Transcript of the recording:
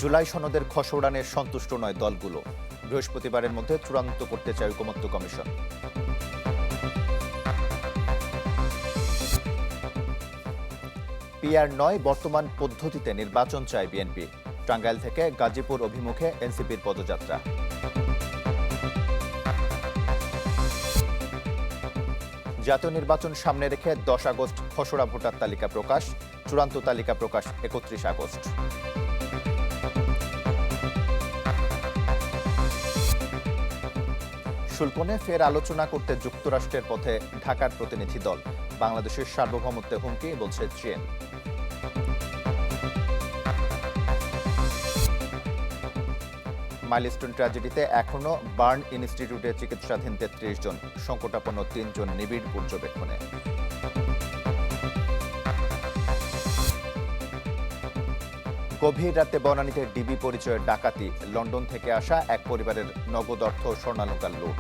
জুলাই সনদের খসড়ানে সন্তুষ্ট নয় দলগুলো। বৃহস্পতিবারের মধ্যে চূড়ান্ত করতে চায় ঐকমত্য কমিশন। পিআর নয় বর্তমান পদ্ধতিতে নির্বাচন চায় বিএনপি। টাঙ্গাইল থেকে গাজীপুর অভিমুখে এনসিপির পদযাত্রা। জাতীয় নির্বাচন সামনে রেখে 10 আগস্ট খসড়া ভোটার তালিকা প্রকাশ। চূড়ান্ত তালিকা প্রকাশ 31 আগস্ট। শুল্ক নিয়ে ফের আলোচনা করতে যুক্তরাষ্ট্রের পথে ঢাকার প্রতিনিধি দল। বাংলাদেশের সার্বভৌমত্বে হুমকি, বলছে চীন। মাইলস্টোন ট্র্যাজেডিতে এখনো বার্ন ইনস্টিটিউটে চিকিৎসাধীন 33 জন, সংকটাপন্ন 3 জন নিবিড় পর্যবেক্ষণে। গভীর রাতে বনানীতে ডিবি পরিচয়ের ডাকাতি। লন্ডন থেকে আসা এক পরিবারের নগদ অর্থ, স্বর্ণালংকার লুট।